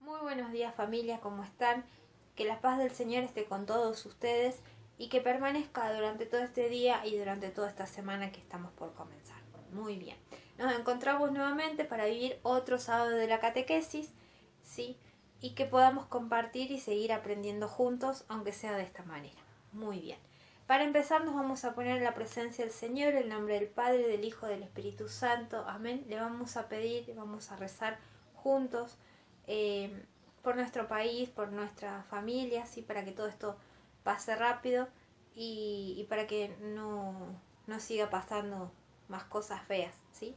Muy buenos días familia, ¿cómo están? Que la paz del Señor esté con todos ustedes y que permanezca durante todo este día y durante toda esta semana que estamos por comenzar. Muy bien, nos encontramos nuevamente para vivir otro sábado de la catequesis, ¿sí? Y que podamos compartir y seguir aprendiendo juntos, aunque sea de esta manera. Muy bien. Para empezar nos vamos a poner en la presencia del Señor, en nombre del Padre, del Hijo, del Espíritu Santo. Amén. Le vamos a pedir, vamos a rezar juntos por nuestro país, por nuestra familia, ¿sí? Para que todo esto pase rápido y para que no siga pasando más cosas feas, ¿sí?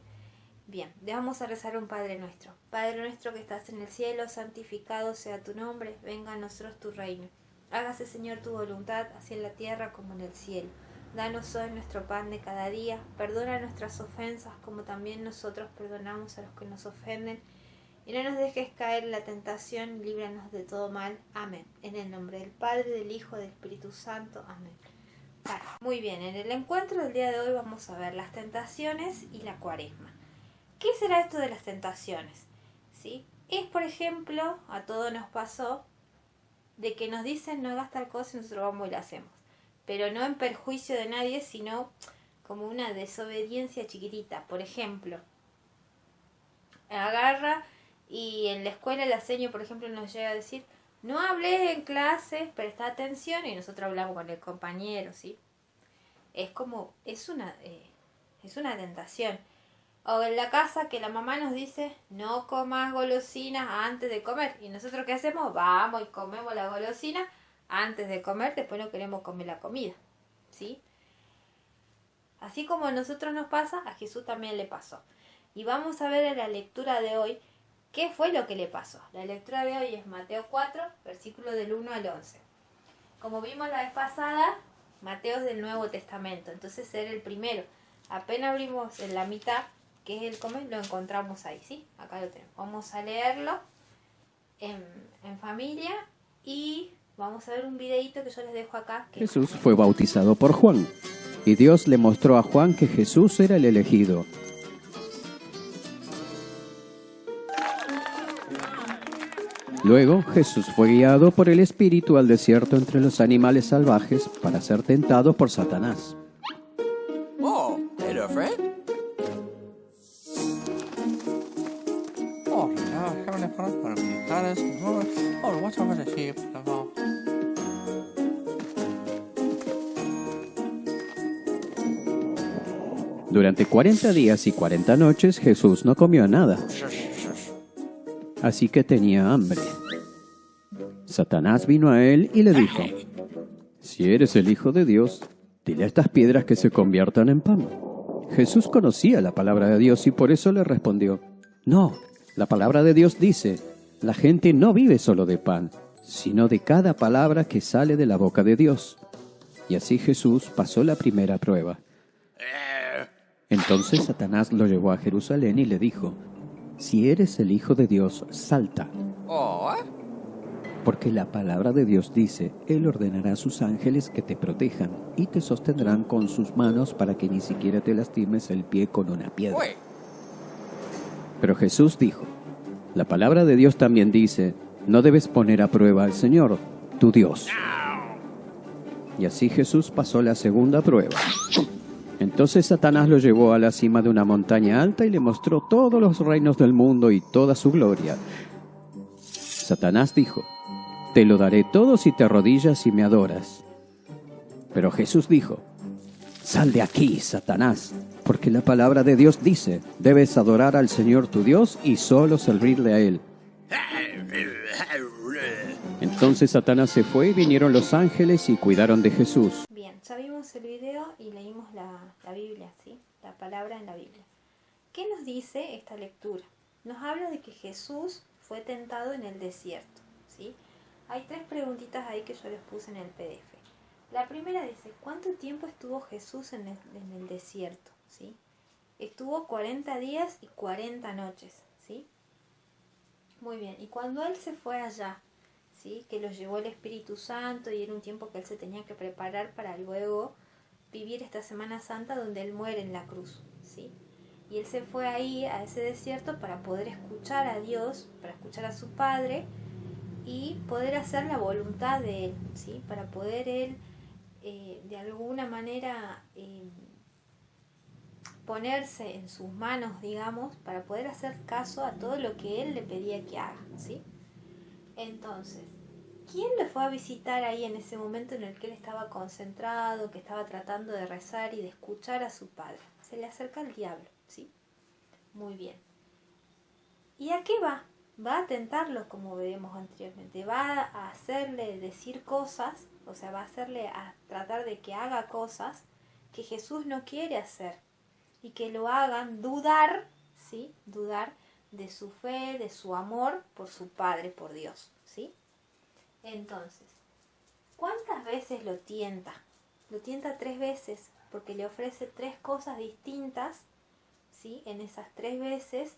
Bien, le vamos a rezar un Padre Nuestro. Padre nuestro que estás en el cielo, santificado sea tu nombre, venga a nosotros tu reino. Hágase, Señor, tu voluntad, así en la tierra como en el cielo. Danos hoy nuestro pan de cada día, perdona nuestras ofensas como también nosotros perdonamos a los que nos ofenden. Y no nos dejes caer en la tentación, líbranos de todo mal. Amén. En el nombre del Padre, del Hijo, del Espíritu Santo. Amén. Vale, muy bien, en el encuentro del día de hoy vamos a ver las tentaciones y la cuaresma. ¿Qué será esto de las tentaciones? ¿Sí? Es, por ejemplo, a todos nos pasó de que nos dicen no hagas tal cosa y nosotros vamos y la hacemos. Pero no en perjuicio de nadie, sino como una desobediencia chiquitita. Por ejemplo, agarra y en la escuela la seño, por ejemplo, nos llega a decir no hables en clase, presta atención, y nosotros hablamos con el compañero, ¿sí? Es como, es una tentación. O en la casa que la mamá nos dice no comas golosinas antes de comer, y nosotros ¿qué hacemos? Vamos y comemos la golosina antes de comer, después no queremos comer la comida, ¿sí? Así como a nosotros nos pasa, a Jesús también le pasó. Y vamos a ver en la lectura de hoy qué fue lo que le pasó. La lectura de hoy es Mateo 4, versículo del 1 al 11. Como vimos la vez pasada, Mateo es del Nuevo Testamento, entonces era el primero. Apenas abrimos en la mitad, que es el comer, lo encontramos ahí, ¿sí? Acá lo tenemos. Vamos a leerlo en familia y vamos a ver un videito que yo les dejo acá. Jesús fue bautizado por Juan, y Dios le mostró a Juan que Jesús era el elegido. Luego Jesús fue guiado por el Espíritu al desierto entre los animales salvajes para ser tentado por Satanás. Oh, hello, friend. Oh, Heavenly Father, para militares, oh, watch over the sheep. Durante 40 días y 40 noches Jesús no comió nada, así que tenía hambre. Satanás vino a él y le dijo: si eres el Hijo de Dios, dile a estas piedras que se conviertan en pan. Jesús conocía la palabra de Dios y por eso le respondió: no, la palabra de Dios dice, la gente no vive solo de pan, sino de cada palabra que sale de la boca de Dios. Y así Jesús pasó la primera prueba. Entonces Satanás lo llevó a Jerusalén y le dijo: si eres el Hijo de Dios, salta. Oh, Porque la palabra de Dios dice, Él ordenará a sus ángeles que te protejan y te sostendrán con sus manos para que ni siquiera te lastimes el pie con una piedra. wait. Pero Jesús dijo, la palabra de Dios también dice, no debes poner a prueba al Señor, tu Dios. Y así Jesús pasó la segunda prueba. Entonces Satanás lo llevó a la cima de una montaña alta y le mostró todos los reinos del mundo y toda su gloria. Satanás dijo, te lo daré todo si te arrodillas y me adoras. Pero Jesús dijo, sal de aquí, Satanás, porque la palabra de Dios dice, debes adorar al Señor tu Dios y solo servirle a Él. Entonces Satanás se fue y vinieron los ángeles y cuidaron de Jesús. Bien, ya vimos el video y leímos la Biblia, ¿sí? La palabra en la Biblia. ¿Qué nos dice esta lectura? Nos habla de que Jesús fue tentado en el desierto, ¿sí? Hay 3 preguntitas ahí que yo les puse en el PDF. La primera dice, ¿cuánto tiempo estuvo Jesús en el desierto? ¿Sí? Estuvo 40 días y 40 noches, ¿sí? Muy bien, y cuando Él se fue allá, ¿sí? Que lo llevó el Espíritu Santo y era un tiempo que Él se tenía que preparar para luego vivir esta Semana Santa donde Él muere en la cruz, ¿sí? Y él se fue ahí a ese desierto para poder escuchar a Dios, para escuchar a su Padre y poder hacer la voluntad de él, ¿sí? Para poder él de alguna manera ponerse en sus manos, digamos, para poder hacer caso a todo lo que él le pedía que haga, ¿sí? Entonces, ¿quién le fue a visitar ahí en ese momento en el que él estaba concentrado, que estaba tratando de rezar y de escuchar a su padre? Se le acerca el diablo, ¿sí? Muy bien. ¿Y a qué va? Va a tentarlo, como veremos anteriormente. Va a hacerle decir cosas, o sea, va a hacerle a tratar de que haga cosas que Jesús no quiere hacer y que lo hagan dudar, ¿sí? Dudar de su fe, de su amor por su Padre, por Dios, ¿sí? Entonces, ¿cuántas veces lo tienta? Lo tienta 3 veces, porque le ofrece 3 cosas distintas, ¿sí? En esas 3 veces,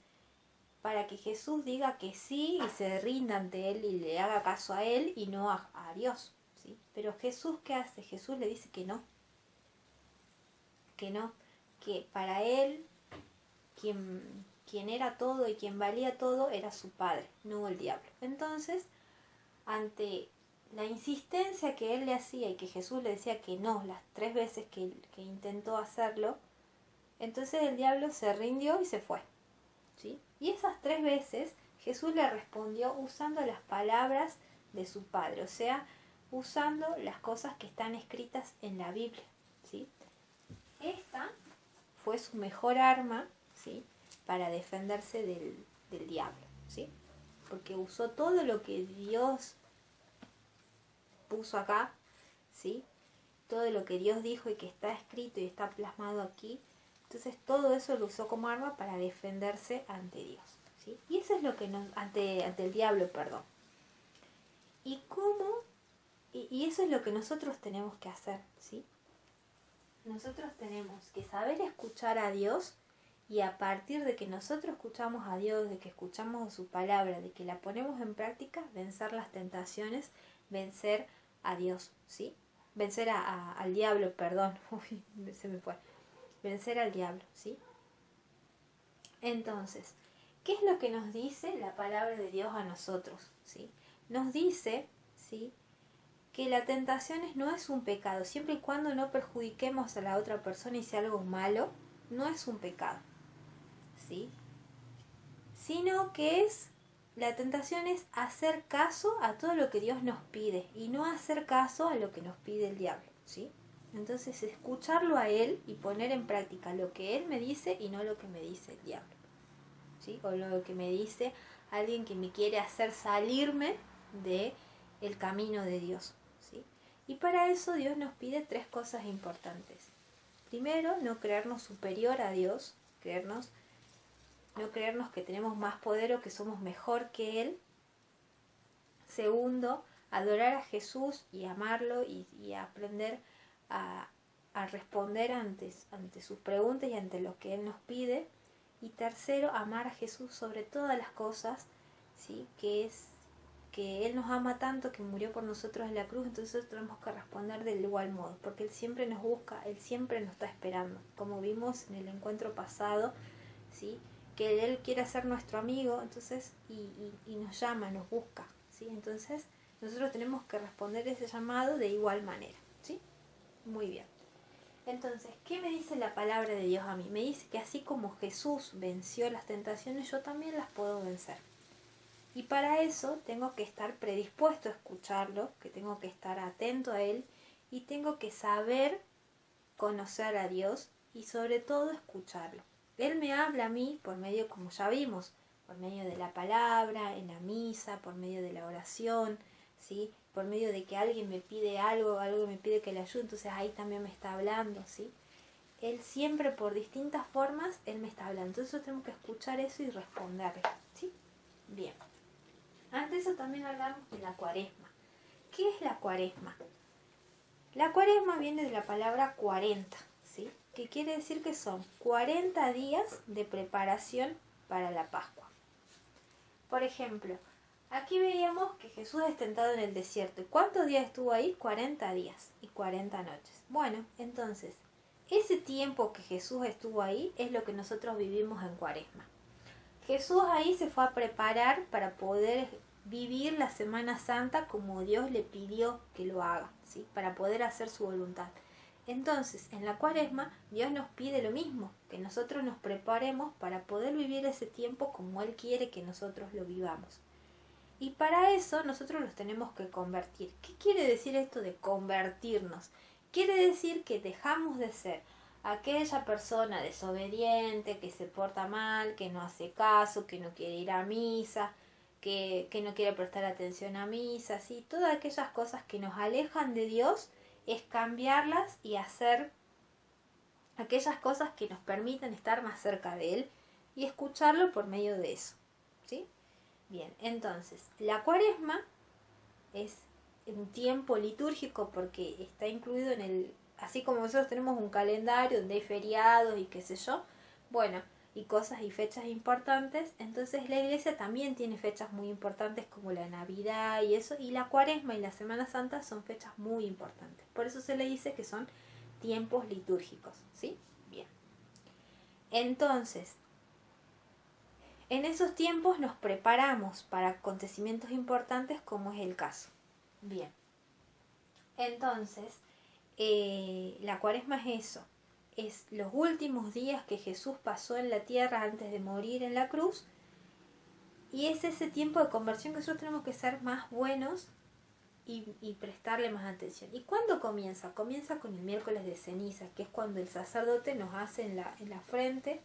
para que Jesús diga que sí y se rinda ante él y le haga caso a él y no a Dios, ¿sí? Pero Jesús, ¿qué hace? Jesús le dice que no, que para él quien era todo y quien valía todo era su Padre, no el diablo. Entonces, ante la insistencia que él le hacía y que Jesús le decía que no, las 3 veces que intentó hacerlo, entonces el diablo se rindió y se fue, ¿sí? Y esas 3 veces Jesús le respondió usando las palabras de su Padre, o sea, usando las cosas que están escritas en la Biblia, ¿sí? Esta fue su mejor arma, ¿sí? Para defenderse del diablo, ¿sí? Porque usó todo lo que Dios puso acá, ¿sí? Todo lo que Dios dijo y que está escrito y está plasmado aquí. Entonces todo eso lo usó como arma para defenderse ante Dios, ¿sí? Y eso es lo que nos, ante el diablo, perdón. ¿Y cómo? Y eso es lo que nosotros tenemos que hacer, ¿sí? Nosotros tenemos que saber escuchar a Dios, y a partir de que nosotros escuchamos a Dios, de que escuchamos su palabra, de que la ponemos en práctica, vencer las tentaciones, vencer a Dios, ¿sí? Vencer al diablo, perdón. Uy, se me fue. Vencer al diablo, ¿sí? Entonces, ¿qué es lo que nos dice la palabra de Dios a nosotros, ¿sí? Nos dice, ¿sí?, que la tentación no es un pecado, siempre y cuando no perjudiquemos a la otra persona y sea algo malo, no es un pecado, ¿sí? Sino que la tentación es hacer caso a todo lo que Dios nos pide y no hacer caso a lo que nos pide el diablo, ¿sí? Entonces escucharlo a él y poner en práctica lo que él me dice y no lo que me dice el diablo, ¿sí? O lo que me dice alguien que me quiere hacer salirme de el camino de Dios, ¿sí? Y para eso Dios nos pide 3 cosas importantes. Primero, no creernos superior a Dios, no creernos que tenemos más poder o que somos mejor que Él. Segundo, adorar a Jesús y amarlo y aprender a responder ante sus preguntas y ante lo que Él nos pide. Y tercero, amar a Jesús sobre todas las cosas, ¿sí? Que Él nos ama tanto que murió por nosotros en la cruz, entonces nosotros tenemos que responder del igual modo, porque Él siempre nos busca, Él siempre nos está esperando, como vimos en el encuentro pasado, ¿sí? Que Él quiere ser nuestro amigo, entonces, y nos llama, nos busca, ¿sí? Entonces, nosotros tenemos que responder ese llamado de igual manera, ¿sí? Muy bien. Entonces, ¿qué me dice la palabra de Dios a mí? Me dice que así como Jesús venció las tentaciones, yo también las puedo vencer. Y para eso tengo que estar predispuesto a escucharlo, que tengo que estar atento a Él y tengo que saber conocer a Dios y sobre todo escucharlo. Él me habla a mí por medio, como ya vimos, por medio de la palabra, en la misa, por medio de la oración, ¿sí? Por medio de que alguien me pide algo me pide que le ayude, entonces ahí también me está hablando, ¿sí? Él siempre por distintas formas, Él me está hablando. Entonces tenemos que escuchar eso y responderle, ¿sí? Bien. Antes de eso también hablamos de la Cuaresma. ¿Qué es la Cuaresma? La Cuaresma viene de la palabra 40, ¿sí? Que quiere decir que son 40 días de preparación para la Pascua. Por ejemplo, aquí veíamos que Jesús es tentado en el desierto. ¿Y cuántos días estuvo ahí? 40 días y 40 noches. Bueno, entonces, ese tiempo que Jesús estuvo ahí es lo que nosotros vivimos en Cuaresma. Jesús ahí se fue a preparar para poder vivir la Semana Santa como Dios le pidió que lo haga, ¿sí? Para poder hacer su voluntad. Entonces, en la Cuaresma, Dios nos pide lo mismo, que nosotros nos preparemos para poder vivir ese tiempo como Él quiere que nosotros lo vivamos. Y para eso nosotros los tenemos que convertir. ¿Qué quiere decir esto de convertirnos? Quiere decir que dejamos de ser aquella persona desobediente, que se porta mal, que no hace caso, que no quiere ir a misa, que no quiere prestar atención a misa, ¿sí? Todas aquellas cosas que nos alejan de Dios, es cambiarlas y hacer aquellas cosas que nos permiten estar más cerca de Él y escucharlo por medio de eso, ¿sí? Bien, entonces, la Cuaresma es un tiempo litúrgico porque está incluido en el... Así como nosotros tenemos un calendario donde hay feriados y qué sé yo, bueno, y cosas y fechas importantes, entonces la Iglesia también tiene fechas muy importantes como la Navidad y eso, y la Cuaresma y la Semana Santa son fechas muy importantes. Por eso se le dice que son tiempos litúrgicos, ¿sí? Bien. Entonces, en esos tiempos nos preparamos para acontecimientos importantes como es el caso. Bien. Entonces, la Cuaresma es eso. Es los últimos días que Jesús pasó en la tierra antes de morir en la cruz. Y es ese tiempo de conversión que nosotros tenemos que ser más buenos y prestarle más atención. ¿Y cuándo comienza? Comienza con el miércoles de ceniza, que es cuando el sacerdote nos hace en la frente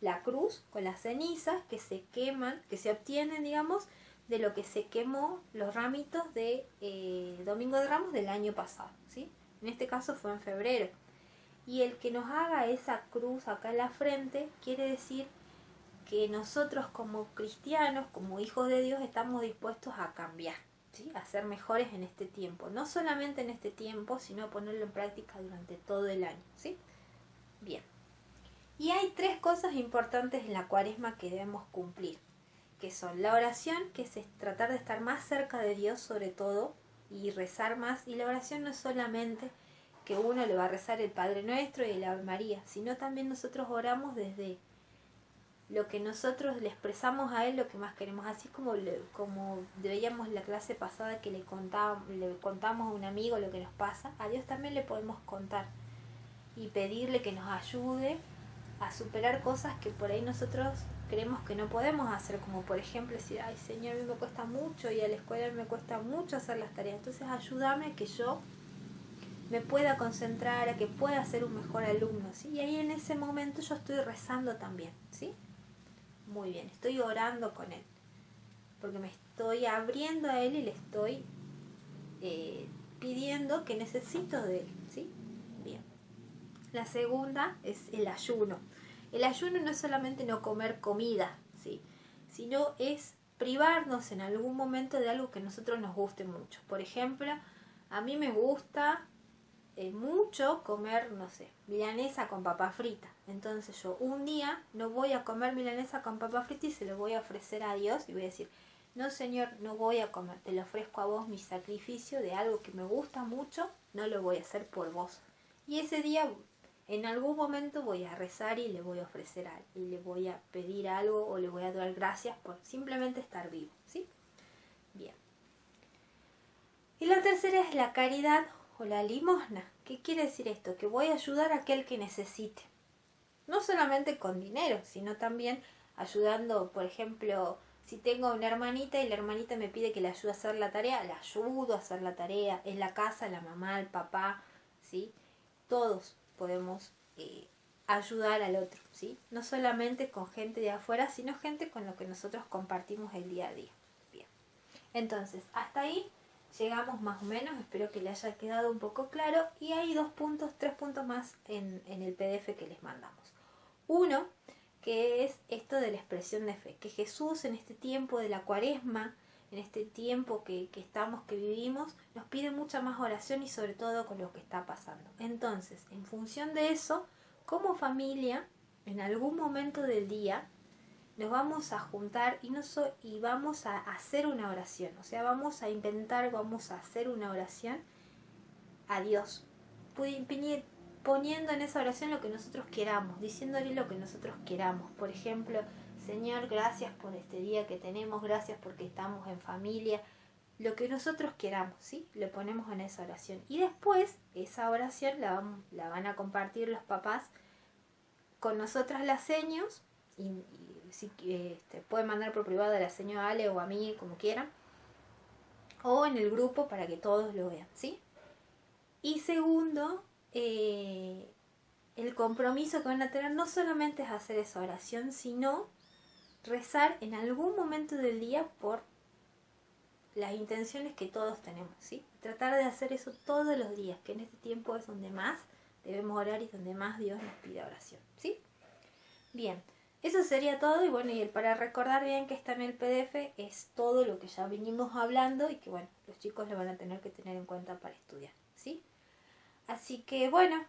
la cruz con las cenizas que se queman, que se obtienen, digamos, de lo que se quemó los ramitos de Domingo de Ramos del año pasado, ¿sí? En este caso fue en febrero. Y el que nos haga esa cruz acá en la frente quiere decir que nosotros como cristianos, como hijos de Dios, estamos dispuestos a cambiar, ¿sí? A ser mejores en este tiempo. No solamente en este tiempo, sino a ponerlo en práctica durante todo el año, ¿sí? Bien. Y hay 3 cosas importantes en la Cuaresma que debemos cumplir, que son la oración, que es tratar de estar más cerca de Dios sobre todo, y rezar más. Y la oración no es solamente que uno le va a rezar el Padre Nuestro y el Ave María, sino también nosotros oramos desde lo que nosotros le expresamos a Él, lo que más queremos, así como veíamos la clase pasada que le contamos a un amigo lo que nos pasa, a Dios también le podemos contar y pedirle que nos ayude a superar cosas que por ahí nosotros creemos que no podemos hacer, como por ejemplo decir, ay Señor, a mí me cuesta mucho y a la escuela me cuesta mucho hacer las tareas, entonces ayúdame a que yo me pueda concentrar, a que pueda ser un mejor alumno, ¿sí? Y ahí en ese momento yo estoy rezando también, ¿sí? Muy bien, estoy orando con Él, porque me estoy abriendo a Él y le estoy pidiendo que necesito de Él, ¿sí? Bien. La segunda es el ayuno. El ayuno no es solamente no comer comida, ¿sí? Sino es privarnos en algún momento de algo que a nosotros nos guste mucho. Por ejemplo, a mí me gusta mucho comer, no sé, milanesa con papa frita. Entonces yo un día no voy a comer milanesa con papa frita y se lo voy a ofrecer a Dios y voy a decir, no Señor, no voy a comer, te lo ofrezco a vos mi sacrificio de algo que me gusta mucho, no lo voy a hacer por vos. Y ese día en algún momento voy a rezar y le voy a ofrecer algo, y le voy a pedir algo o le voy a dar gracias por simplemente estar vivo, ¿sí? Bien. Y la tercera es la caridad o la limosna. ¿Qué quiere decir esto? Que voy a ayudar a aquel que necesite. No solamente con dinero, sino también ayudando, por ejemplo, si tengo una hermanita y la hermanita me pide que le ayude a hacer la tarea, le ayudo a hacer la tarea. En la casa, la mamá, el papá, ¿sí? Todos podemos ayudar al otro, ¿sí? No solamente con gente de afuera, sino gente con lo que nosotros compartimos el día a día. Bien. Entonces, hasta ahí llegamos más o menos, espero que le haya quedado un poco claro, y hay 3 puntos más en el PDF que les mandamos. Uno, que es esto de la expresión de fe, que Jesús en este tiempo de la Cuaresma, en este tiempo que vivimos, nos pide mucha más oración y sobre todo con lo que está pasando. Entonces, en función de eso, como familia, en algún momento del día, nos vamos a juntar y vamos a hacer una oración. O sea, vamos a hacer una oración a Dios. poniendo en esa oración lo que nosotros queramos, diciéndole lo que nosotros queramos. Por ejemplo, Señor, gracias por este día que tenemos, gracias porque estamos en familia. Lo que nosotros queramos, ¿sí? Lo ponemos en esa oración. Y después, esa oración la van a compartir los papás con nosotras las seños. Y si pueden mandar por privado a la señora Ale o a mí, como quieran. O en el grupo para que todos lo vean, ¿sí? Y segundo, el compromiso que van a tener no solamente es hacer esa oración, sino rezar en algún momento del día por las intenciones que todos tenemos, ¿sí? Tratar de hacer eso todos los días, que en este tiempo es donde más debemos orar y donde más Dios nos pide oración, ¿sí? Bien, eso sería todo. Y bueno, y para recordar bien que está en el PDF es todo lo que ya vinimos hablando y que bueno, los chicos lo van a tener que tener en cuenta para estudiar, ¿sí? Así que bueno,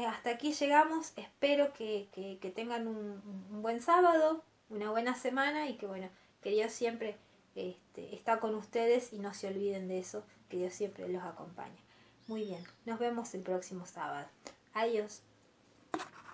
hasta aquí llegamos. Espero que tengan un buen sábado, una buena semana y que bueno, que Dios siempre está con ustedes y no se olviden de eso, que Dios siempre los acompaña. Muy bien, nos vemos el próximo sábado. Adiós.